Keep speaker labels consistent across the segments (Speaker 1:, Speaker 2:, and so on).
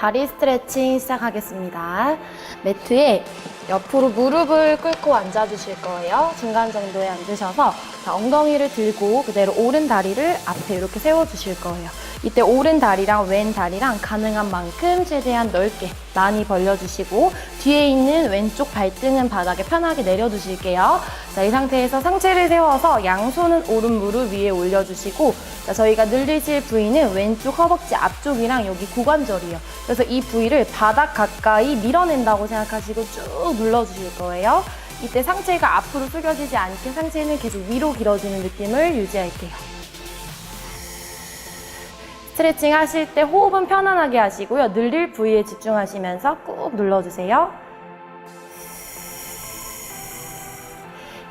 Speaker 1: 다리 스트레칭 시작하겠습니다. 매트에 옆으로 무릎을 꿇고 앉아주실 거예요. 중간 정도에 앉으셔서 자, 엉덩이를 들고 그대로 오른 다리를 앞에 이렇게 세워주실 거예요. 이때 오른 다리랑 왼 다리랑 가능한 만큼 최대한 넓게 많이 벌려주시고 뒤에 있는 왼쪽 발등은 바닥에 편하게 내려두실게요. 자, 이 상태에서 상체를 세워서 양손은 오른 무릎 위에 올려주시고 자, 저희가 늘리실 부위는 왼쪽 허벅지 앞쪽이랑 여기 고관절이에요. 그래서 이 부위를 바닥 가까이 밀어낸다고 생각하시고 쭉 눌러주실 거예요. 이때 상체가 앞으로 숙여지지 않게 상체는 계속 위로 길어지는 느낌을 유지할게요. 스트레칭 하실 때 호흡은 편안하게 하시고요. 늘릴 부위에 집중하시면서 꾹 눌러주세요.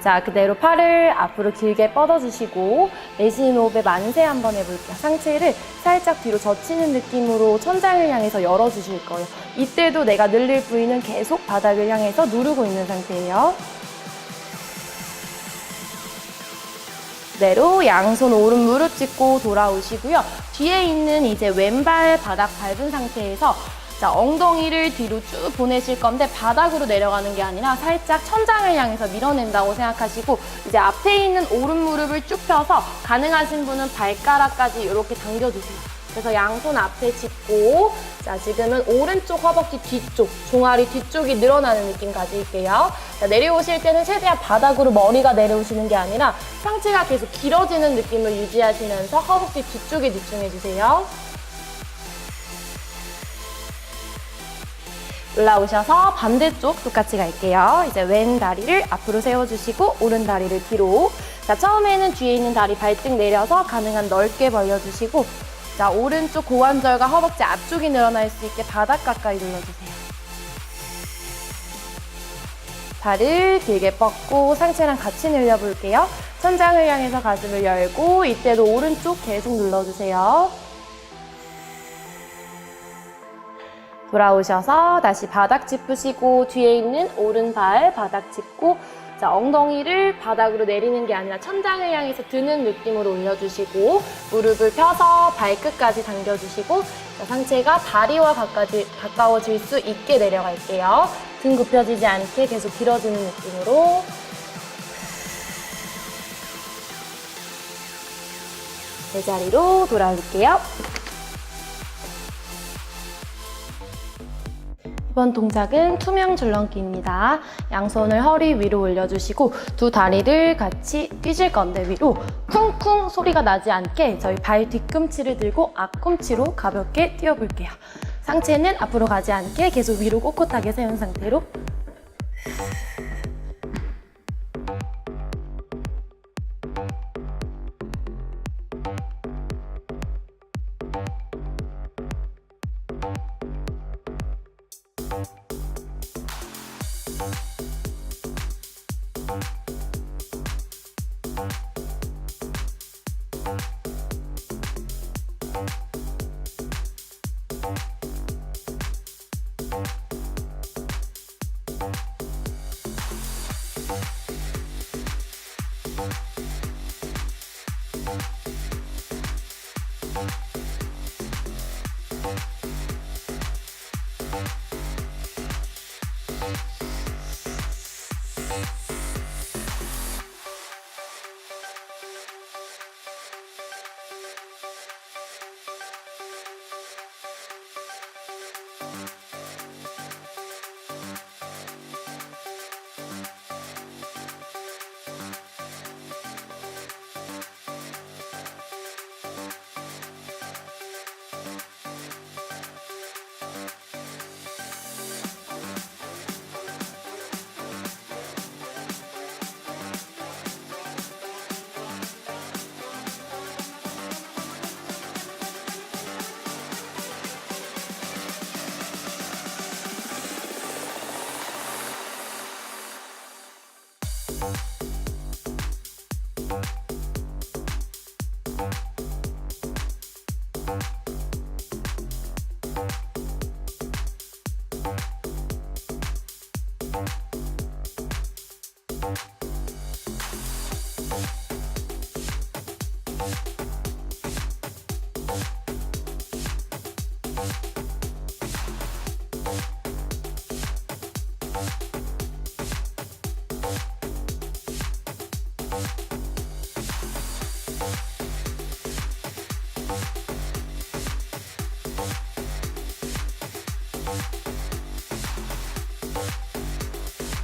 Speaker 1: 자, 그대로 팔을 앞으로 길게 뻗어주시고 내쉬는 호흡에 만세 한번 해볼게요. 상체를 살짝 뒤로 젖히는 느낌으로 천장을 향해서 열어주실 거예요. 이때도 내가 늘릴 부위는 계속 바닥을 향해서 누르고 있는 상태예요. 그대로 양손 오른 무릎 짚고 돌아오시고요. 뒤에 있는 이제 왼발 바닥 밟은 상태에서 자, 엉덩이를 뒤로 쭉 보내실 건데 바닥으로 내려가는 게 아니라 살짝 천장을 향해서 밀어낸다고 생각하시고 이제 앞에 있는 오른 무릎을 쭉 펴서 가능하신 분은 발가락까지 이렇게 당겨주세요. 그래서 양손 앞에 짚고 자, 지금은 오른쪽 허벅지 뒤쪽, 종아리 뒤쪽이 늘어나는 느낌 가질게요. 자, 내려오실 때는 최대한 바닥으로 머리가 내려오시는 게 아니라 상체가 계속 길어지는 느낌을 유지하시면서 허벅지 뒤쪽에 집중해주세요. 올라오셔서 반대쪽 똑같이 갈게요. 이제 왼 다리를 앞으로 세워주시고 오른 다리를 뒤로. 자, 처음에는 뒤에 있는 다리 발등 내려서 가능한 넓게 벌려주시고 자, 오른쪽 고관절과 허벅지 앞쪽이 늘어날 수 있게 바닥 가까이 눌러주세요. 발을 길게 뻗고 상체랑 같이 늘려볼게요. 천장을 향해서 가슴을 열고 이때도 오른쪽 계속 눌러주세요. 돌아오셔서 다시 바닥 짚으시고 뒤에 있는 오른발 바닥 짚고 자, 엉덩이를 바닥으로 내리는 게 아니라 천장을 향해서 드는 느낌으로 올려주시고 무릎을 펴서 발끝까지 당겨주시고 자, 상체가 다리와 가까워질 수 있게 내려갈게요. 등 굽혀지지 않게 계속 길어지는 느낌으로 제자리로 돌아올게요. 이번 동작은 투명 줄넘기입니다. 양손을 허리 위로 올려주시고 두 다리를 같이 뛰실 건데 위로 쿵쿵 소리가 나지 않게 저희 발 뒤꿈치를 들고 앞꿈치로 가볍게 뛰어볼게요. 상체는 앞으로 가지 않게 계속 위로 꼿꼿하게 세운 상태로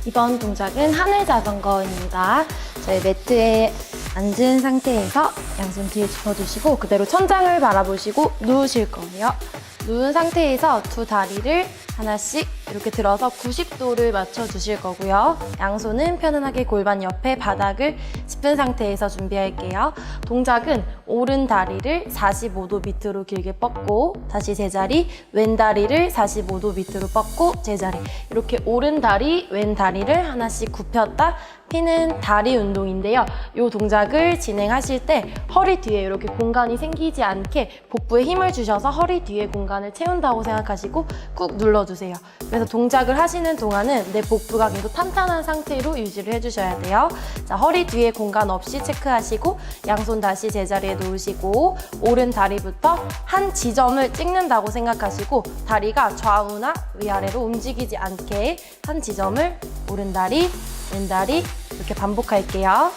Speaker 1: 이번 동작은 하늘 자전거입니다. 저희 매트에 앉은 상태에서 양손 뒤에 짚어주시고 그대로 천장을 바라보시고 누우실 거예요. 누운 상태에서 두 다리를 하나씩 이렇게 들어서 90도를 맞춰주실 거고요. 양손은 편안하게 골반 옆에 바닥을 짚은 상태에서 준비할게요. 동작은 오른 다리를 45도 밑으로 길게 뻗고 다시 제자리, 왼 다리를 45도 밑으로 뻗고 제자리. 이렇게 오른 다리, 왼 다리를 하나씩 굽혔다 피는 다리 운동인데요. 이 동작을 진행하실 때 허리 뒤에 이렇게 공간이 생기지 않게 복부에 힘을 주셔서 허리 뒤에 공간을 채운다고 생각하시고 꾹 눌러주세요. 그래서 동작을 하시는 동안은 내 복부가 계속 탄탄한 상태로 유지를 해주셔야 돼요. 자, 허리 뒤에 공간 없이 체크하시고 양손 다시 제자리에 놓으시고 오른 다리부터 한 지점을 찍는다고 생각하시고 다리가 좌우나 위아래로 움직이지 않게 한 지점을 오른 다리, 왼 다리 이렇게 반복할게요.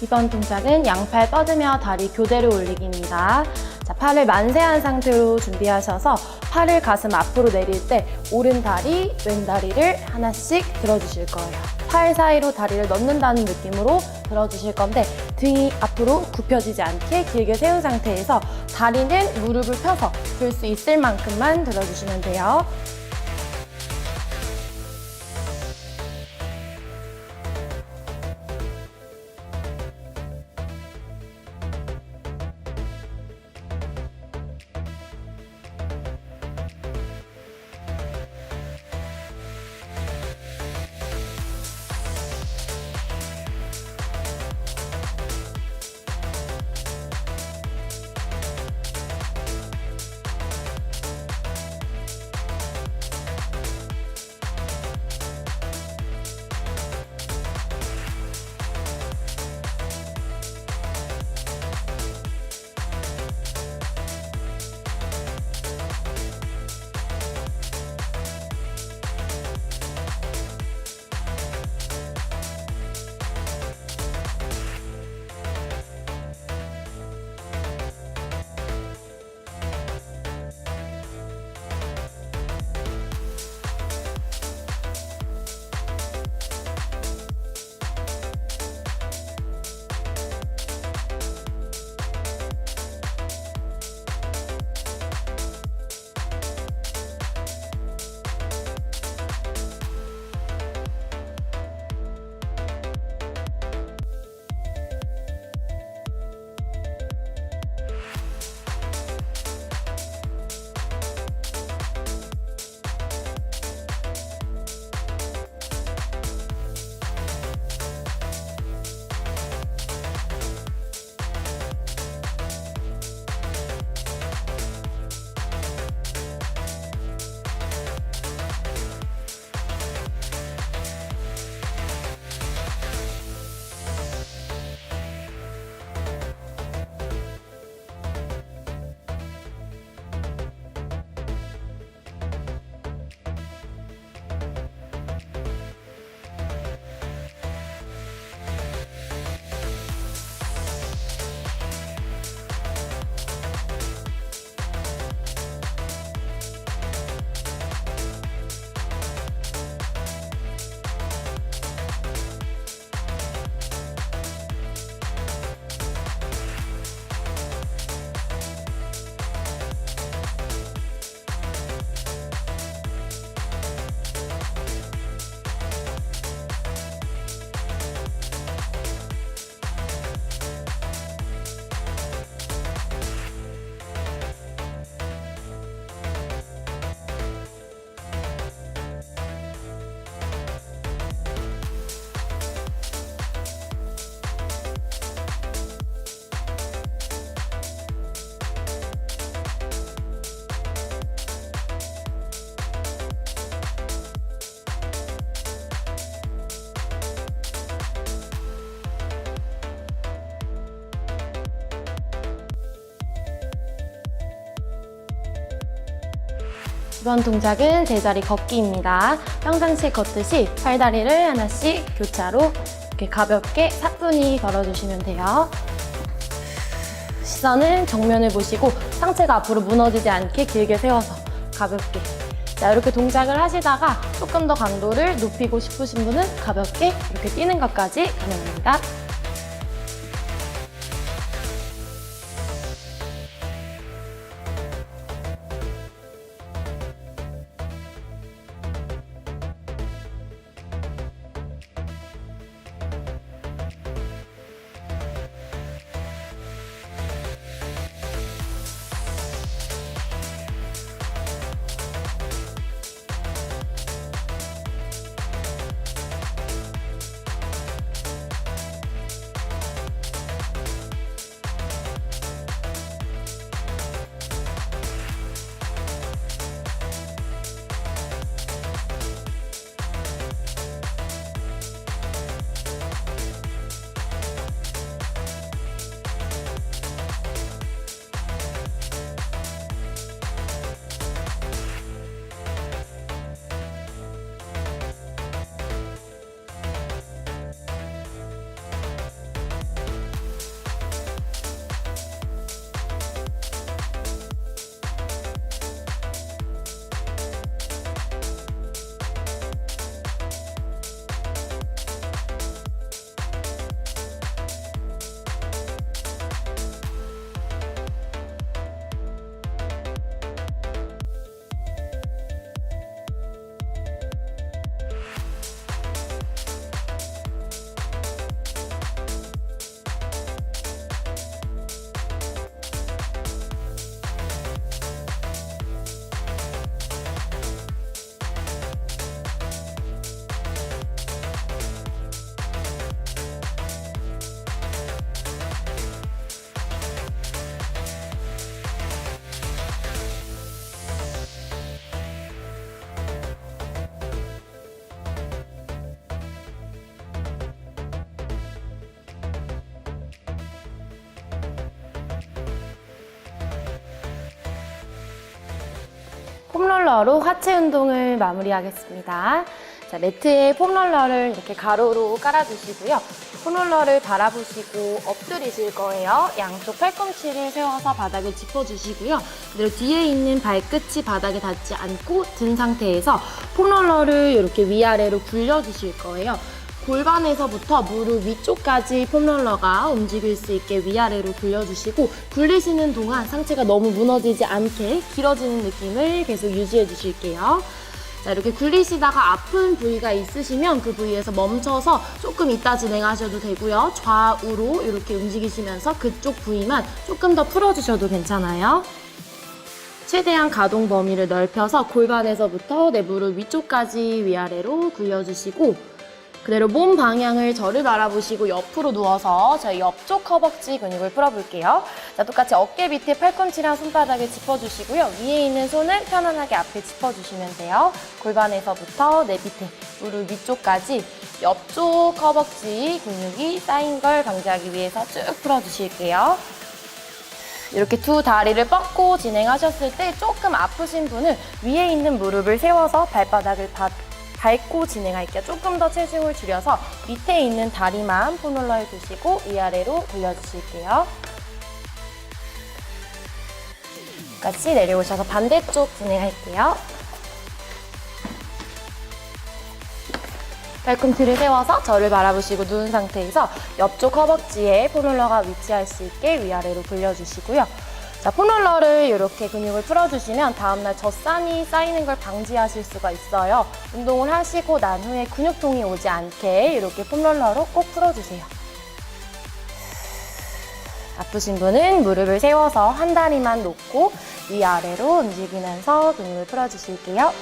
Speaker 1: 이번 동작은 양팔 뻗으며 다리 교대로 올리기입니다. 자, 팔을 만세한 상태로 준비하셔서 팔을 가슴 앞으로 내릴 때 오른 다리, 왼 다리를 하나씩 들어주실 거예요. 팔 사이로 다리를 넣는다는 느낌으로 들어주실 건데 등이 앞으로 굽혀지지 않게 길게 세운 상태에서 다리는 무릎을 펴서 들 수 있을 만큼만 들어주시면 돼요. 이번 동작은 제자리 걷기입니다. 평상시에 걷듯이 팔다리를 하나씩 교차로 이렇게 가볍게 사뿐히 걸어주시면 돼요. 시선은 정면을 보시고 상체가 앞으로 무너지지 않게 길게 세워서 가볍게. 자, 이렇게 동작을 하시다가 조금 더 강도를 높이고 싶으신 분은 가볍게 이렇게 뛰는 것까지 가능합니다. 폼롤러로 하체 운동을 마무리하겠습니다. 자, 매트에 폼롤러를 이렇게 가로로 깔아주시고요. 폼롤러를 바라보시고 엎드리실 거예요. 양쪽 팔꿈치를 세워서 바닥을 짚어주시고요. 그리고 뒤에 있는 발끝이 바닥에 닿지 않고 든 상태에서 폼롤러를 이렇게 위아래로 굴려주실 거예요. 골반에서부터 무릎 위쪽까지 폼롤러가 움직일 수 있게 위아래로 굴려주시고 굴리시는 동안 상체가 너무 무너지지 않게 길어지는 느낌을 계속 유지해 주실게요. 자, 이렇게 굴리시다가 아픈 부위가 있으시면 그 부위에서 멈춰서 조금 이따 진행하셔도 되고요. 좌우로 이렇게 움직이시면서 그쪽 부위만 조금 더 풀어주셔도 괜찮아요. 최대한 가동 범위를 넓혀서 골반에서부터 내 무릎 위쪽까지 위아래로 굴려주시고 그대로 몸 방향을 저를 바라보시고 옆으로 누워서 저희 옆쪽 허벅지 근육을 풀어볼게요. 자, 똑같이 어깨 밑에 팔꿈치랑 손바닥을 짚어주시고요. 위에 있는 손은 편안하게 앞에 짚어주시면 돼요. 골반에서부터 내 밑에 무릎 위쪽까지 옆쪽 허벅지 근육이 쌓인 걸 방지하기 위해서 쭉 풀어주실게요. 이렇게 두 다리를 뻗고 진행하셨을 때 조금 아프신 분은 위에 있는 무릎을 세워서 발바닥을 밟고 진행할게요. 조금 더 체중을 줄여서 밑에 있는 다리만 폼롤러에 두시고 위아래로 굴려주실게요. 같이 내려오셔서 반대쪽 진행할게요. 발꿈치를 세워서 저를 바라보시고 누운 상태에서 옆쪽 허벅지에 폼롤러가 위치할 수 있게 위아래로 굴려주시고요. 자, 폼롤러를 이렇게 근육을 풀어주시면 다음날 젖산이 쌓이는 걸 방지하실 수가 있어요. 운동을 하시고 난 후에 근육통이 오지 않게 이렇게 폼롤러로 꼭 풀어주세요. 아프신 분은 무릎을 세워서 한 다리만 놓고 위아래로 움직이면서 근육을 풀어주실게요.